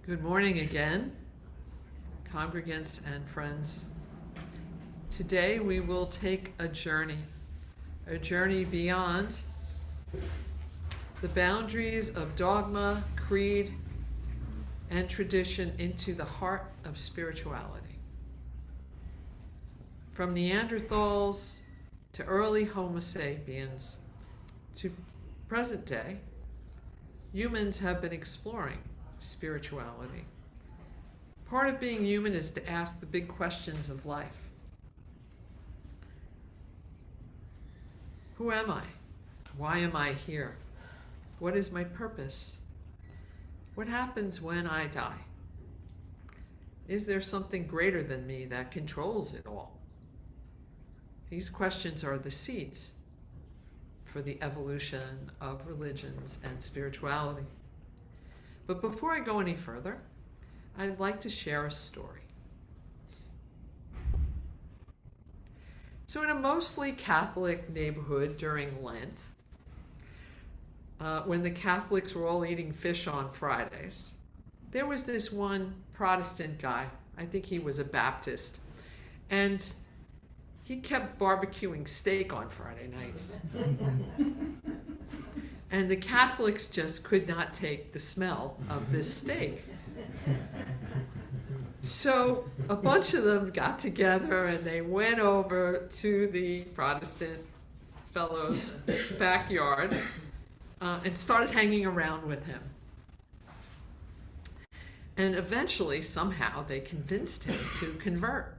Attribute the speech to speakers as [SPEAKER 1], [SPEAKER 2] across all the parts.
[SPEAKER 1] Good morning again, congregants and friends. Today we will take a journey beyond the boundaries of dogma, creed, and tradition into the heart of spirituality. From Neanderthals to early Homo sapiens to present day, humans have been exploring spirituality. Part of being human is to ask the big questions of life. Who am I? Why am I here? What is my purpose? What happens when I die? Is there something greater than me that controls it all? These questions are the seeds for the evolution of religions and spirituality. But before I go any further, I'd like to share a story. So in a mostly Catholic neighborhood during Lent, when the Catholics were all eating fish on Fridays, there was this one Protestant guy, I think he was a Baptist, and he kept barbecuing steak on Friday nights. And the Catholics just could not take the smell of this steak. So a bunch of them got together and they went over to the Protestant fellow's backyard and started hanging around with him. And eventually, somehow, they convinced him to convert.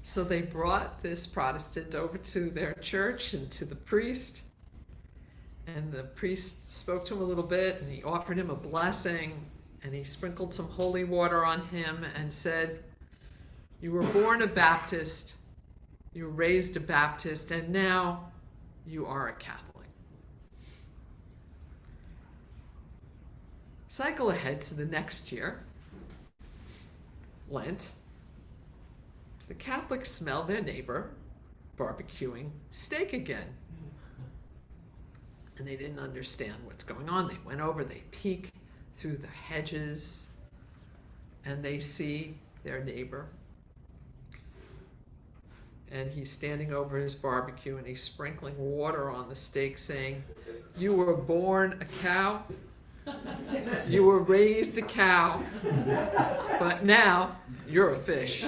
[SPEAKER 1] So they brought this Protestant over to their church and to the priest. And the priest spoke to him a little bit, and he offered him a blessing, and he sprinkled some holy water on him and said, "You were born a Baptist, you were raised a Baptist, and now you are a Catholic." Cycle ahead to the next year, Lent. The Catholics smell their neighbor barbecuing steak again. And they didn't understand what's going on. They went over, they peek through the hedges, and they see their neighbor. And he's standing over his barbecue, and he's sprinkling water on the steak, saying, "You were born a cow, you were raised a cow, but now you're a fish."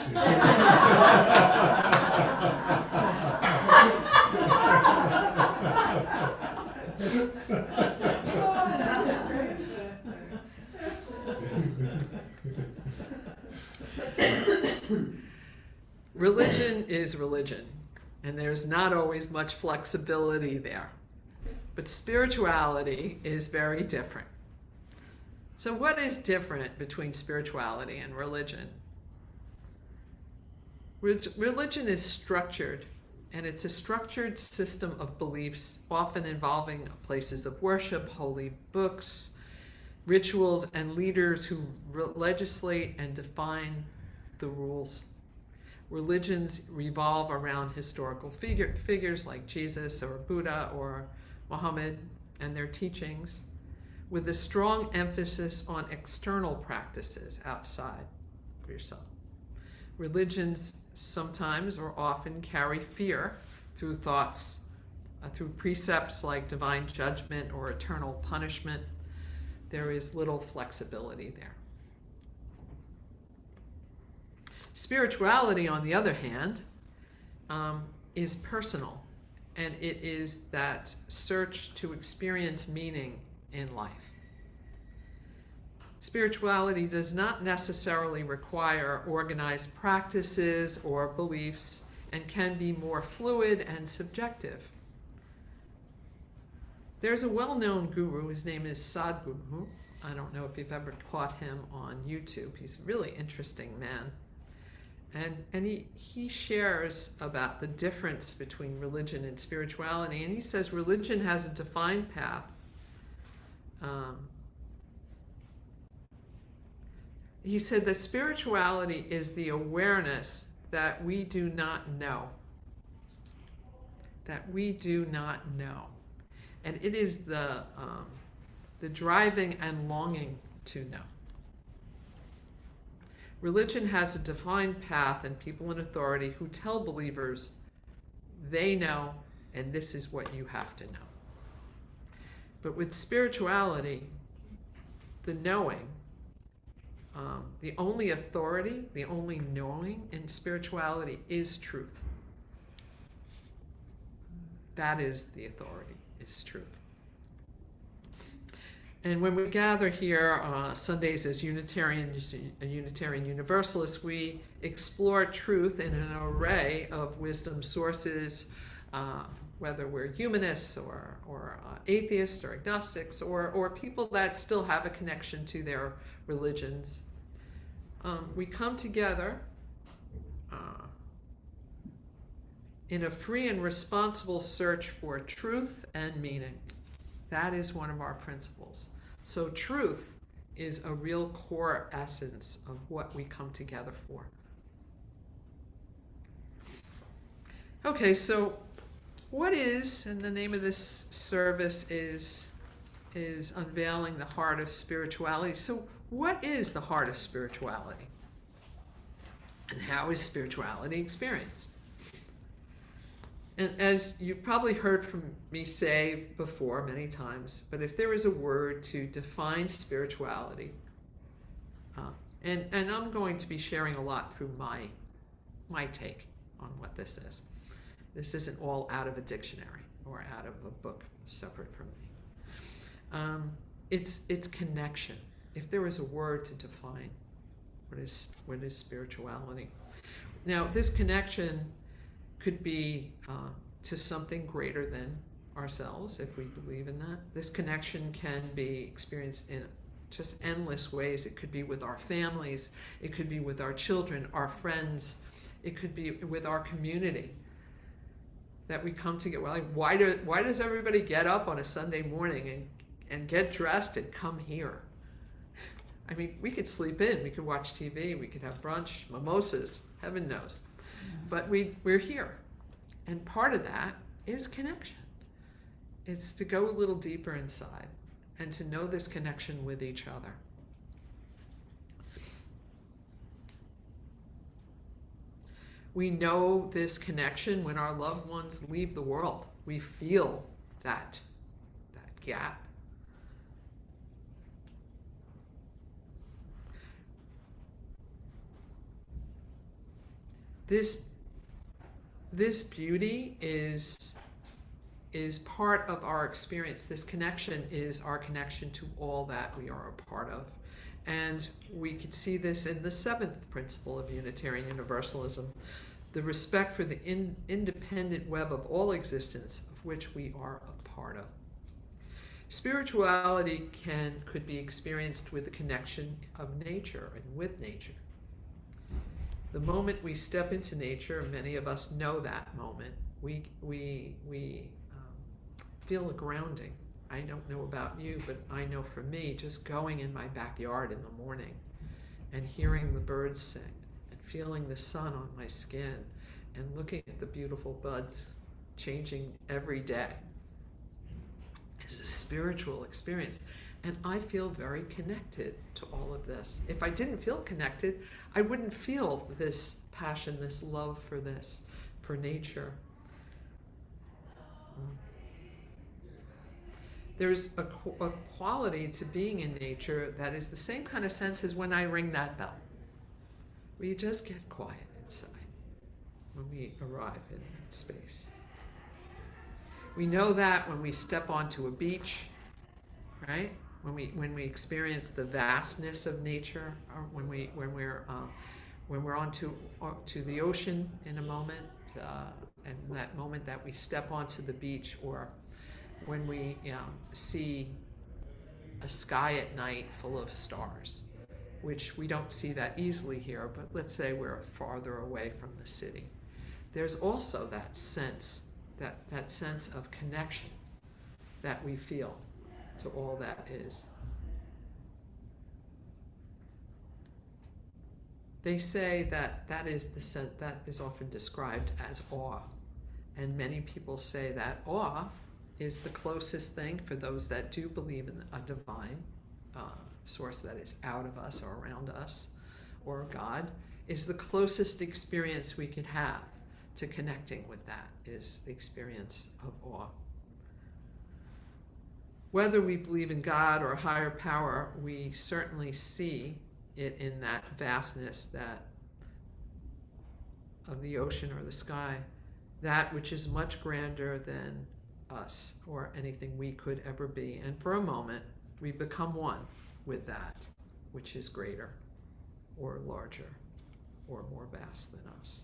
[SPEAKER 1] Religion is religion, and there's not always much flexibility there. But spirituality is very different. So what is different between spirituality and religion? Religion is structured, and it's a structured system of beliefs, often involving places of worship, holy books, rituals, and leaders who legislate and define the rules. Religions revolve around historical figures like Jesus or Buddha or Muhammad and their teachings, with a strong emphasis on external practices outside of yourself. Religions sometimes or often carry fear through thoughts, through precepts like divine judgment or eternal punishment. There is little flexibility there. Spirituality, on the other hand, is personal, and it is that search to experience meaning in life. Spirituality does not necessarily require organized practices or beliefs and can be more fluid and subjective. There's a well-known guru, his name is Sadhguru. I don't know if you've ever caught him on YouTube. He's a really interesting man. And he shares about the difference between religion and spirituality, and he says religion has a defined path. He said that spirituality is the awareness that we do not know. That we do not know. And it is the driving and longing to know. Religion has a defined path and people in authority who tell believers they know and this is what you have to know. But with spirituality, the knowing, the only authority, the only knowing in spirituality is truth. That is the authority, is truth. And when we gather here Sundays as Unitarian Universalists, we explore truth in an array of wisdom sources, whether we're humanists or atheists or agnostics or people that still have a connection to their religions. We come together in a free and responsible search for truth and meaning. That is one of our principles. So truth is a real core essence of what we come together for. Okay, so what is, and the name of this service is Unveiling the Heart of Spirituality. So what is the heart of spirituality? And how is spirituality experienced? And as you've probably heard from me say before many times, but if there is a word to define spirituality, and I'm going to be sharing a lot through my take on what this is. This isn't all out of a dictionary or out of a book separate from me. It's connection. If there was a word to define what is spirituality. Now, this connection could be to something greater than ourselves, if we believe in that. This connection can be experienced in just endless ways. It could be with our families. It could be with our children, our friends. It could be with our community. That we come together. Like, why does everybody get up on a Sunday morning and get dressed and come here? I mean, we could sleep in. We could watch TV. We could have brunch, mimosas, heaven knows. But we're here. And part of that is connection. It's to go a little deeper inside and to know this connection with each other. We know this connection when our loved ones leave the world. We feel that gap. This beauty is part of our experience. This connection is our connection to all that we are a part of. And we could see this in the seventh principle of Unitarian Universalism, the respect for the independent web of all existence of which we are a part of. Spirituality could be experienced with the connection of nature and with nature. The moment we step into nature, many of us know that moment. We feel a grounding. I don't know about you, but I know for me, just going in my backyard in the morning and hearing the birds sing and feeling the sun on my skin and looking at the beautiful buds changing every day is a spiritual experience. And I feel very connected to all of this. If I didn't feel connected, I wouldn't feel this passion, this love for this, for nature. There's a quality to being in nature that is the same kind of sense as when I ring that bell, where you just get quiet inside when we arrive in space. We know that when we step onto a beach, right? When we experience the vastness of nature, or when we're onto the ocean in a moment, and that moment that we step onto the beach, or when we see a sky at night full of stars, which we don't see that easily here, but let's say we're farther away from the city. There's also that sense of connection that we feel to all that is. They say that is the sense that is often described as awe, and many people say that awe is the closest thing for those that do believe in a divine source that is out of us or around us, or God is the closest experience we could have to connecting with that, is the experience of awe. Whether we believe in God or a higher power, we certainly see it in that vastness that of the ocean or the sky, that which is much grander than us or anything we could ever be. And for a moment, we become one with that which is greater or larger or more vast than us.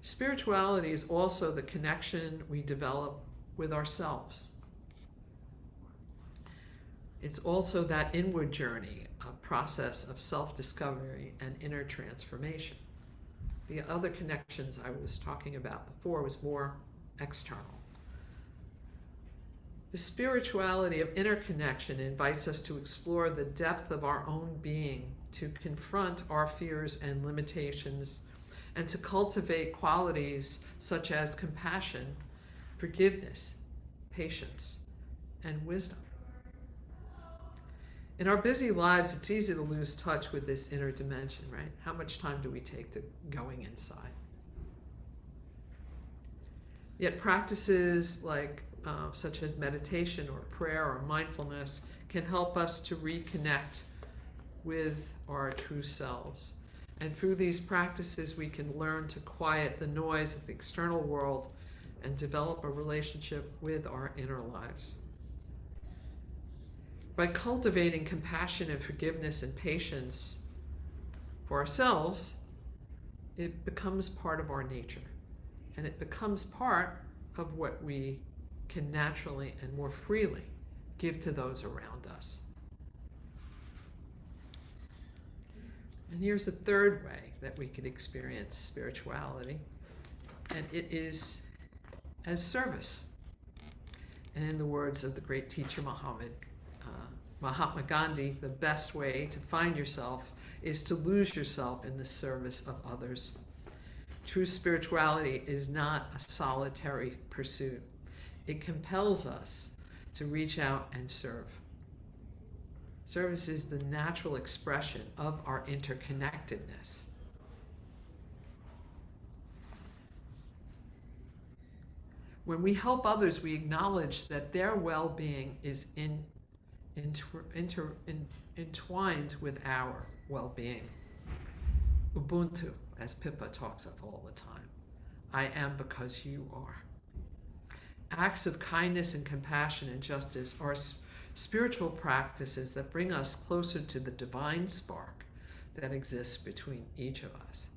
[SPEAKER 1] Spirituality is also the connection we develop with ourselves. It's also that inward journey, a process of self-discovery and inner transformation. The other connections I was talking about before was more external. The spirituality of inner connection invites us to explore the depth of our own being, to confront our fears and limitations, and to cultivate qualities such as compassion, forgiveness, patience, and wisdom. In our busy lives, it's easy to lose touch with this inner dimension, right? How much time do we take to going inside? Yet practices like such as meditation or prayer or mindfulness can help us to reconnect with our true selves. And through these practices, we can learn to quiet the noise of the external world and develop a relationship with our inner lives. By cultivating compassion and forgiveness and patience for ourselves, it becomes part of our nature. And it becomes part of what we can naturally and more freely give to those around us. And here's a third way that we can experience spirituality, and it is as service. And in the words of the great teacher Mahatma Gandhi, the best way to find yourself is to lose yourself in the service of others. True spirituality is not a solitary pursuit. It compels us to reach out and serve. Service is the natural expression of our interconnectedness. When we help others, we acknowledge that their well-being is entwined with our well-being. Ubuntu, as Pippa talks of all the time. I am because you are. Acts of kindness and compassion and justice are spiritual practices that bring us closer to the divine spark that exists between each of us.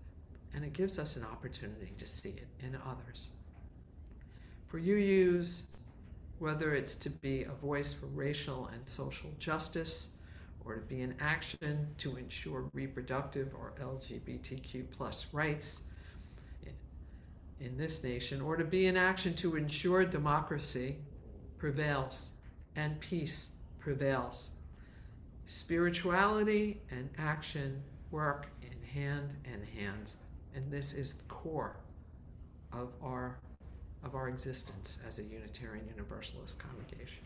[SPEAKER 1] And it gives us an opportunity to see it in others. For UUs, whether it's to be a voice for racial and social justice, or to be in action to ensure reproductive or LGBTQ+ rights in this nation, or to be in action to ensure democracy prevails and peace prevails. Spirituality and action work in hand, and this is the core of our existence as a Unitarian Universalist congregation.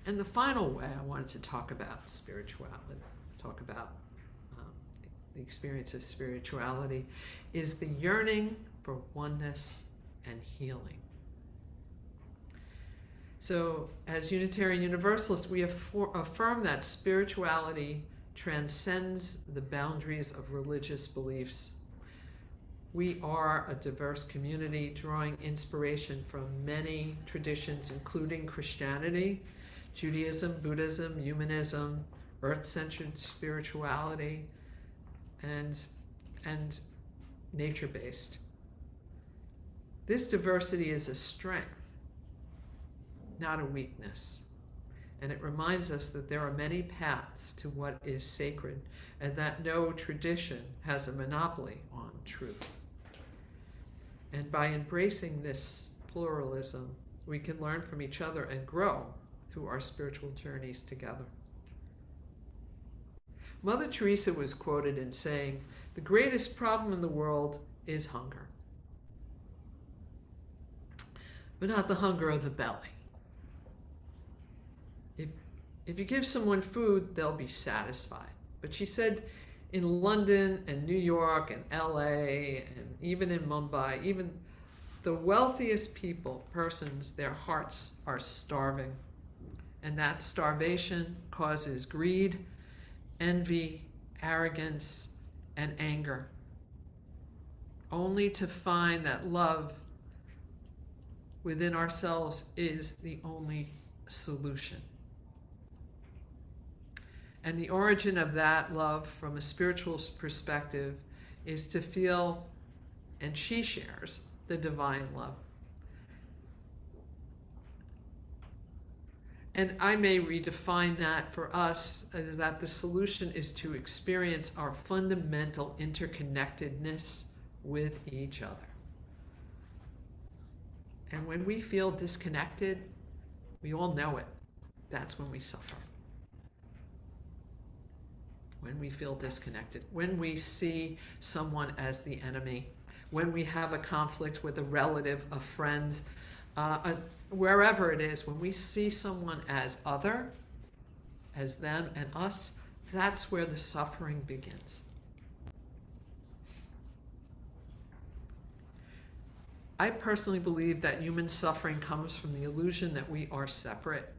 [SPEAKER 1] And the final way I wanted to talk about spirituality, talk about the experience of spirituality, is the yearning for oneness and healing. So as Unitarian Universalists, we affirm that spirituality transcends the boundaries of religious beliefs. We are a diverse community drawing inspiration from many traditions, including Christianity, Judaism, Buddhism, humanism, earth-centered spirituality, and nature-based. This diversity is a strength, not a weakness. And it reminds us that there are many paths to what is sacred, and that no tradition has a monopoly on truth. And by embracing this pluralism, we can learn from each other and grow through our spiritual journeys together. Mother Teresa was quoted in saying, "The greatest problem in the world is hunger, but not the hunger of the belly." If you give someone food, they'll be satisfied. But she said in London and New York and LA and even in Mumbai, even the wealthiest persons, their hearts are starving. And that starvation causes greed, envy, arrogance, and anger, only to find that love within ourselves is the only solution. And the origin of that love from a spiritual perspective is to feel, and she shares, the divine love. And I may redefine that for us as that the solution is to experience our fundamental interconnectedness with each other. And when we feel disconnected, we all know it. That's when we suffer. When we feel disconnected, when we see someone as the enemy, when we have a conflict with a relative, a friend, wherever it is, when we see someone as other, as them and us, that's where the suffering begins. I personally believe that human suffering comes from the illusion that we are separate.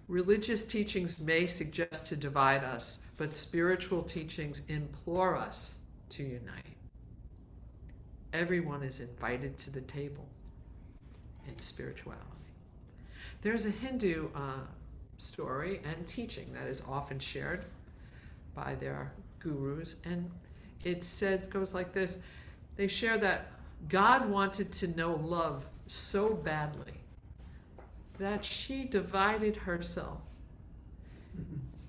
[SPEAKER 1] Religious teachings may suggest to divide us, but spiritual teachings implore us to unite. Everyone is invited to the table in spirituality. There's a Hindu story and teaching that is often shared by their gurus, and it goes like this. They share that God wanted to know love so badly that she divided herself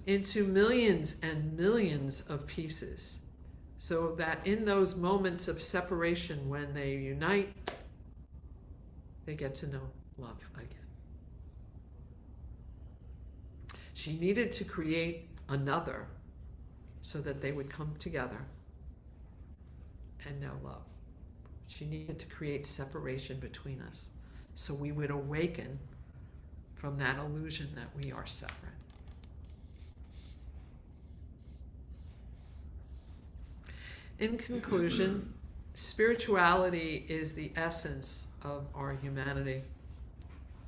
[SPEAKER 1] into millions and millions of pieces, so that in those moments of separation, when they unite, they get to know love again. She needed to create another so that they would come together and know love. She needed to create separation between us so we would awaken from that illusion that we are separate. In conclusion, spirituality is the essence of our humanity.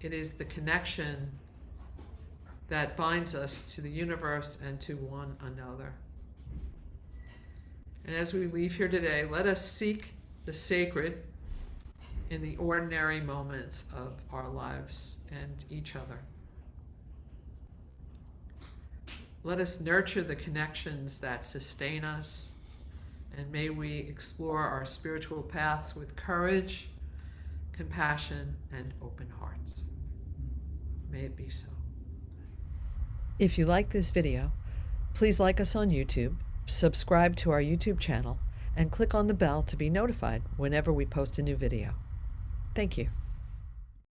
[SPEAKER 1] It is the connection that binds us to the universe and to one another. And as we leave here today, let us seek the sacred in the ordinary moments of our lives and each other. Let us nurture the connections that sustain us, and may we explore our spiritual paths with courage, compassion, and open hearts. May it be so. If you like this video, please like us on YouTube, subscribe to our YouTube channel, and click on the bell to be notified whenever we post a new video. Thank you.